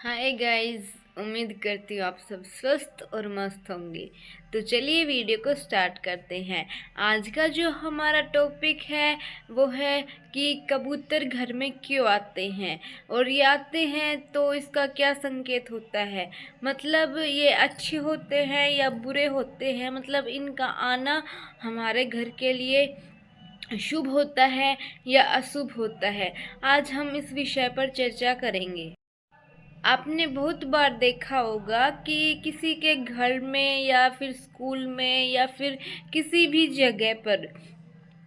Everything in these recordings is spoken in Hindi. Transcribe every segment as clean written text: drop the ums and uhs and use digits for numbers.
हाय गाइस, उम्मीद करती हूँ आप सब स्वस्थ और मस्त होंगे। तो चलिए वीडियो को स्टार्ट करते हैं। आज का जो हमारा टॉपिक है वो है कि कबूतर घर में क्यों आते हैं, और ये आते हैं तो इसका क्या संकेत होता है। मतलब ये अच्छे होते हैं या बुरे होते हैं, मतलब इनका आना हमारे घर के लिए शुभ होता है या अशुभ होता है। आज हम इस विषय पर चर्चा करेंगे। आपने बहुत बार देखा होगा कि किसी के घर में या फिर स्कूल में या फिर किसी भी जगह पर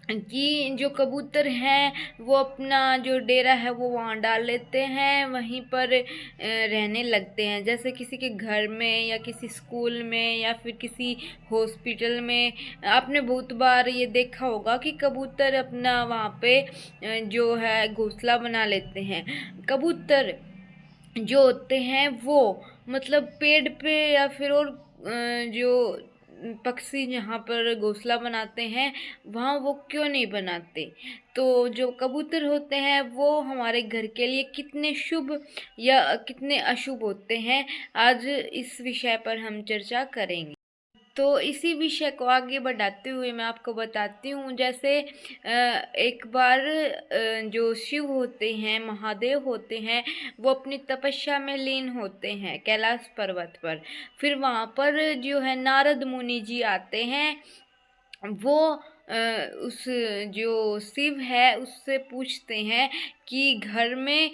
कि जो कबूतर हैं वो अपना जो डेरा है वो वहाँ डाल लेते हैं, वहीं पर रहने लगते हैं। जैसे किसी के घर में या किसी स्कूल में या फिर किसी हॉस्पिटल में आपने बहुत बार ये देखा होगा कि कबूतर अपना वहाँ पे जो है घोंसला बना लेते हैं। कबूतर जो होते हैं वो मतलब पेड़ पे या फिर और जो पक्षी जहाँ पर घोंसला बनाते हैं वहाँ वो क्यों नहीं बनाते। तो जो कबूतर होते हैं वो हमारे घर के लिए कितने शुभ या कितने अशुभ होते हैं, आज इस विषय पर हम चर्चा करेंगे। तो इसी विषय को आगे बढ़ाते हुए मैं आपको बताती हूँ। जैसे एक बार जो शिव होते हैं, महादेव होते हैं, वो अपनी तपस्या में लीन होते हैं कैलाश पर्वत पर। फिर वहाँ पर जो है नारद मुनि जी आते हैं। वो उस जो शिव है उससे पूछते हैं कि घर में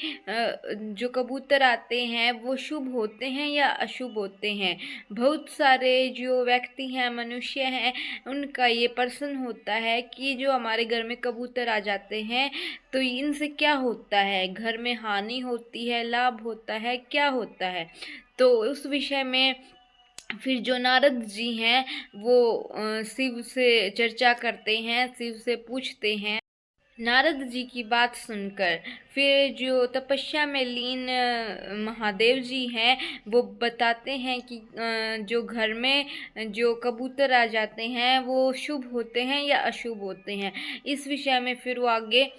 जो कबूतर आते हैं वो शुभ होते हैं या अशुभ होते हैं। बहुत सारे जो व्यक्ति हैं, मनुष्य हैं, उनका ये प्रश्न होता है कि जो हमारे घर में कबूतर आ जाते हैं तो इनसे क्या होता है, घर में हानि होती है, लाभ होता है, क्या होता है। तो उस विषय में फिर जो नारद जी हैं वो शिव से चर्चा करते हैं, शिव से पूछते हैं। नारद जी की बात सुनकर फिर जो तपस्या में लीन महादेव जी हैं वो बताते हैं कि जो घर में जो कबूतर आ जाते हैं वो शुभ होते हैं या अशुभ होते हैं। इस विषय में फिर वो आगे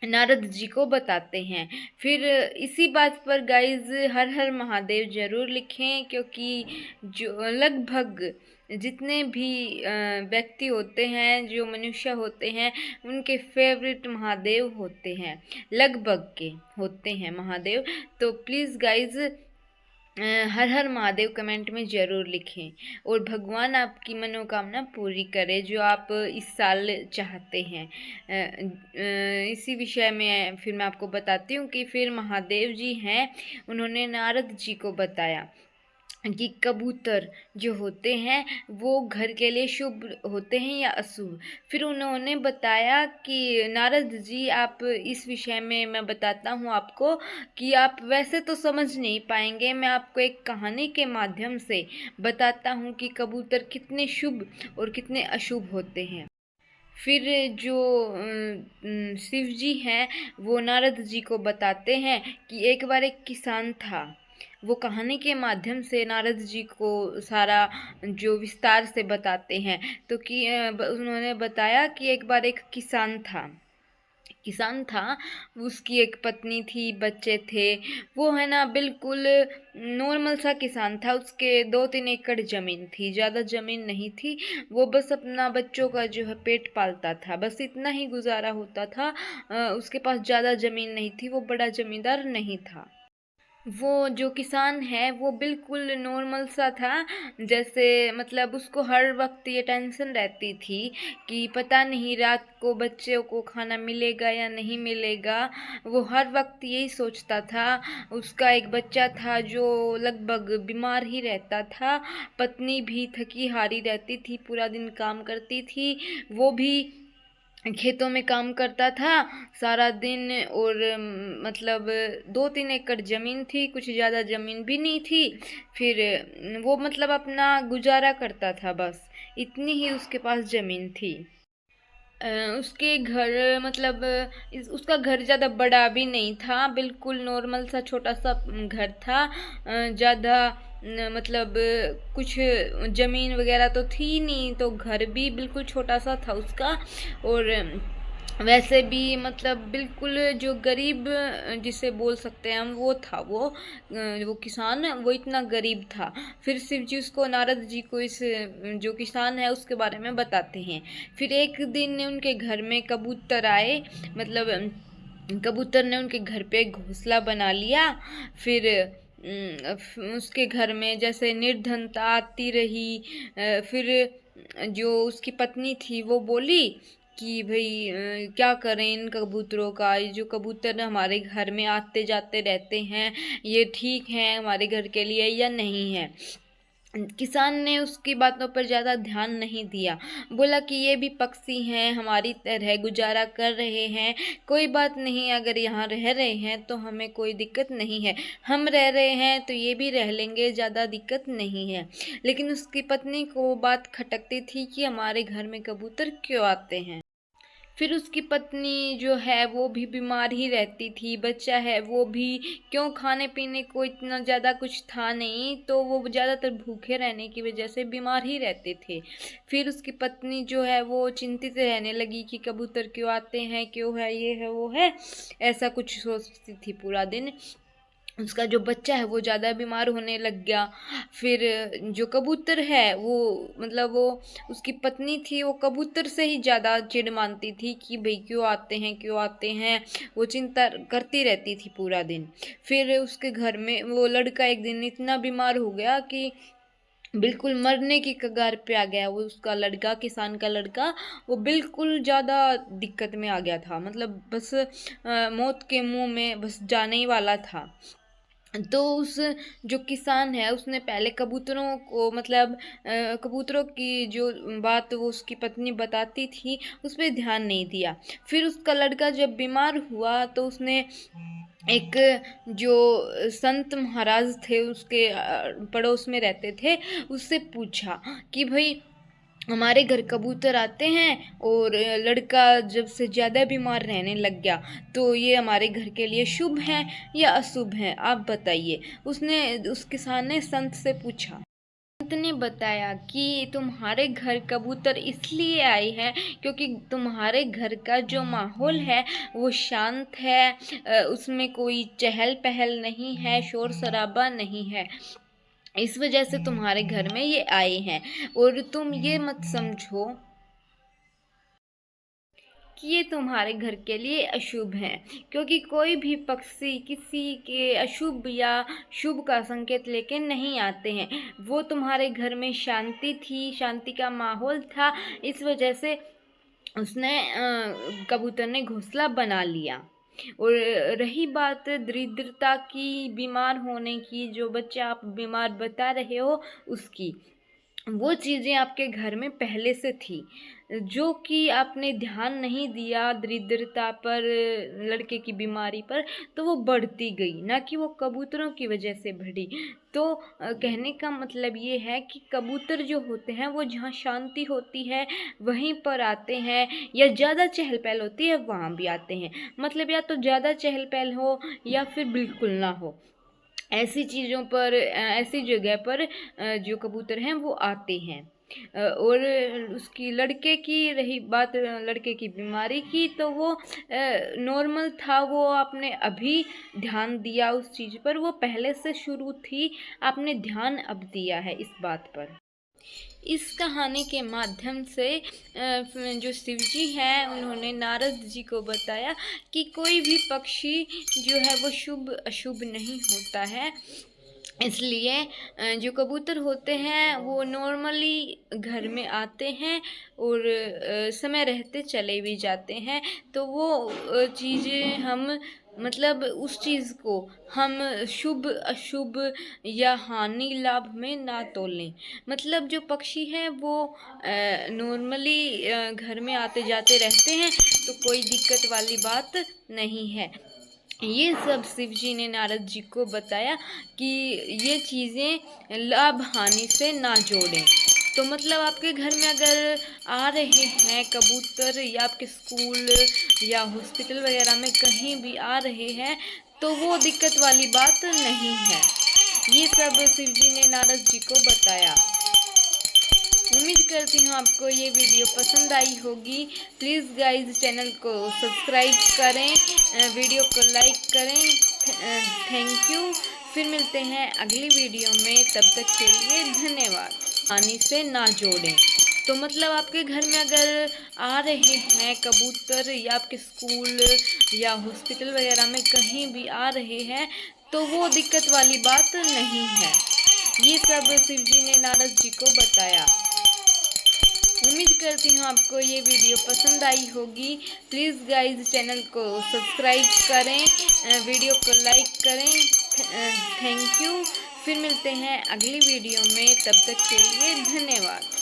नारद जी को बताते हैं। फिर इसी बात पर गाइज हर हर महादेव जरूर लिखें, क्योंकि जो लगभग जितने भी व्यक्ति होते हैं, जो मनुष्य होते हैं, उनके फेवरेट महादेव होते हैं, लगभग के होते हैं महादेव। तो please guys her her Mahadev comment में ज़रूर लिखें, और भगवान आपकी मनोकामना पूरी करे जो आप इस साल चाहते हैं। इसी विषय में फिर मैं आपको बताती हूँ कि फिर महादेव जी हैं, उन्होंने नारद जी को बताया कि कबूतर जो होते हैं वो घर के लिए शुभ होते हैं या अशुभ। फिर उन्होंने बताया कि नारद जी आप इस विषय में मैं बताता हूँ आपको कि आप वैसे तो समझ नहीं पाएंगे, मैं आपको एक कहानी के माध्यम से बताता हूँ कि कबूतर कितने शुभ और कितने अशुभ होते हैं। फिर जो शिव जी हैं वो नारद जी को बताते हैं कि एक बार एक किसान था। वो कहानी के माध्यम से नारद जी को सारा जो विस्तार से बताते हैं। तो कि उन्होंने बताया कि एक बार एक किसान था, उसकी एक पत्नी थी, बच्चे थे। वो है ना बिल्कुल नॉर्मल सा किसान था। उसके 2-3 एकड़ ज़मीन थी, ज़्यादा ज़मीन नहीं थी। वो बस अपना बच्चों का जो है पेट पालता था, बस इतना ही गुजारा होता था। उसके पास ज़्यादा ज़मीन नहीं थी, वो बड़ा ज़मींदार नहीं था। वो जो किसान है वो बिल्कुल नॉर्मल सा था। जैसे मतलब उसको हर वक्त ये टेंशन रहती थी कि पता नहीं रात को बच्चों को खाना मिलेगा या नहीं मिलेगा। वो हर वक्त यही सोचता था। उसका एक बच्चा था जो लगभग बीमार ही रहता था। पत्नी भी थकी हारी रहती थी, पूरा दिन काम करती थी। वो भी खेतों में काम करता था सारा दिन। और मतलब 2-3 एकड़ ज़मीन थी, कुछ ज़्यादा ज़मीन भी नहीं थी। फिर वो मतलब अपना गुजारा करता था, बस इतनी ही उसके पास ज़मीन थी। उसके घर मतलब उसका घर ज़्यादा बड़ा भी नहीं था, बिल्कुल नॉर्मल सा छोटा सा घर था। ज़्यादा मतलब कुछ ज़मीन वगैरह तो थी नहीं, तो घर भी बिल्कुल छोटा सा था उसका। और वैसे भी मतलब बिल्कुल जो गरीब जिसे बोल सकते हैं हम, वो था वो किसान, वो इतना गरीब था। फिर शिव जी उसको, नारद जी को इस जो किसान है उसके बारे में बताते हैं। फिर एक दिन उनके घर में कबूतर आए, मतलब कबूतर ने उनके घर पे एक घोंसला बना लिया। फिर उसके घर में जैसे निर्धनता आती रही। फिर जो उसकी पत्नी थी वो बोली कि भाई क्या करें इन कबूतरों का, ये जो कबूतर हमारे घर में आते जाते रहते हैं, ये ठीक है हमारे घर के लिए या नहीं है। किसान ने उसकी बातों पर ज़्यादा ध्यान नहीं दिया। बोला कि ये भी पक्षी हैं, हमारी तरह गुजारा कर रहे हैं, कोई बात नहीं, अगर यहाँ रह रहे हैं तो हमें कोई दिक्कत नहीं है, हम रह रहे हैं तो ये भी रह लेंगे, ज़्यादा दिक्कत नहीं है। लेकिन उसकी पत्नी को वो बात खटकती थी कि हमारे घर में कबूतर क्यों आते हैं। फिर उसकी पत्नी जो है वो भी बीमार ही रहती थी, बच्चा है वो भी, क्यों, खाने पीने को इतना ज़्यादा कुछ था नहीं, तो वो ज़्यादातर भूखे रहने की वजह से बीमार ही रहते थे। फिर उसकी पत्नी जो है वो चिंतित रहने लगी कि कबूतर क्यों आते हैं, क्यों है, ये है वो है, ऐसा कुछ सोचती थी पूरा दिन। उसका जो बच्चा है वो ज़्यादा बीमार होने लग गया। फिर जो कबूतर है वो, मतलब वो, उसकी पत्नी थी, वो कबूतर से ही ज़्यादा चिढ़ मानती थी कि भाई क्यों आते हैं, क्यों आते हैं, वो चिंता करती रहती थी पूरा दिन। फिर उसके घर में वो लड़का एक दिन इतना बीमार हो गया कि बिल्कुल मरने की कगार पे आ गया। वो उसका लड़का, किसान का लड़का, वो बिल्कुल ज़्यादा दिक्कत में आ गया था, मतलब बस मौत के मुंह में बस जाने ही वाला था। तो उस जो किसान है उसने पहले कबूतरों को, मतलब कबूतरों की जो बात वो उसकी पत्नी बताती थी उस पर ध्यान नहीं दिया। फिर उसका लड़का जब बीमार हुआ तो उसने एक जो संत महाराज थे उसके पड़ोस में रहते थे, उससे पूछा कि भाई हमारे घर कबूतर आते हैं और लड़का जब से ज़्यादा बीमार रहने लग गया, तो ये हमारे घर के लिए शुभ है या अशुभ है, आप बताइए। उसने, उस किसान ने संत से पूछा। संत ने बताया कि तुम्हारे घर कबूतर इसलिए आए हैं क्योंकि तुम्हारे घर का जो माहौल है वो शांत है, उसमें कोई चहल पहल नहीं है, शोर शराबा नहीं है, इस वजह से तुम्हारे घर में ये आए हैं। और तुम ये मत समझो कि ये तुम्हारे घर के लिए अशुभ है, क्योंकि कोई भी पक्षी किसी के अशुभ या शुभ का संकेत लेके नहीं आते हैं। वो तुम्हारे घर में शांति थी, शांति का माहौल था, इस वजह से उसने कबूतर ने घोंसला बना लिया। और रही बात दरिद्रता की, बीमार होने की, जो बच्चा आप बीमार बता रहे हो उसकी, वो चीज़ें आपके घर में पहले से थी, जो कि आपने ध्यान नहीं दिया दरिद्रता पर, लड़के की बीमारी पर, तो वो बढ़ती गई, ना कि वो कबूतरों की वजह से बढ़ी। तो कहने का मतलब ये है कि कबूतर जो होते हैं वो जहाँ शांति होती है वहीं पर आते हैं, या ज़्यादा चहल पहल होती है वहाँ भी आते हैं। मतलब या तो ज़्यादा चहल पहल हो या फिर बिल्कुल ना हो, ऐसी चीज़ों पर, ऐसी जगह पर जो कबूतर हैं वो आते हैं। और उसकी लड़के की रही बात, लड़के की बीमारी की, तो वो नॉर्मल था, वो आपने अभी ध्यान दिया उस चीज़ पर, वो पहले से शुरू थी, आपने ध्यान अब दिया है इस बात पर। इस कहानी के माध्यम से जो शिव जी हैं उन्होंने नारद जी को बताया कि कोई भी पक्षी जो है वो शुभ अशुभ नहीं होता है। इसलिए जो कबूतर होते हैं वो नॉर्मली घर में आते हैं और समय रहते चले भी जाते हैं। तो वो चीज़ें हम, मतलब उस चीज़ को हम शुभ अशुभ या हानि लाभ में ना तोलें। मतलब जो पक्षी हैं वो नॉर्मली घर में आते जाते रहते हैं, तो कोई दिक्कत वाली बात नहीं है। ये सब शिव जी ने नारद जी को बताया कि ये चीज़ें लाभ हानि से ना जोड़ें। तो मतलब आपके घर में अगर आ रहे हैं कबूतर, या आपके स्कूल या हॉस्पिटल वगैरह में कहीं भी आ रहे हैं, तो वो दिक्कत वाली बात नहीं है। ये सब शिव जी ने नारद जी को बताया। उम्मीद करती हूँ आपको ये वीडियो पसंद आई होगी। प्लीज़ गाइज चैनल को सब्सक्राइब करें, वीडियो को लाइक करें। Thank you. फिर मिलते हैं अगली वीडियो में, तब तक के लिए धन्यवाद। पानी से ना जोड़ें, तो मतलब आपके घर में अगर आ रहे हैं कबूतर या आपके स्कूल या हॉस्पिटल वगैरह में कहीं भी आ रहे हैं तो वो दिक्कत वाली बात नहीं है। ये सब शिव जी ने नारद जी को बताया। उम्मीद करती हूँ आपको ये वीडियो पसंद आई होगी। प्लीज़ गाइज चैनल को सब्सक्राइब करें, वीडियो को लाइक करें। Thank you. फिर मिलते हैं अगली वीडियो में, तब तक के लिए धन्यवाद।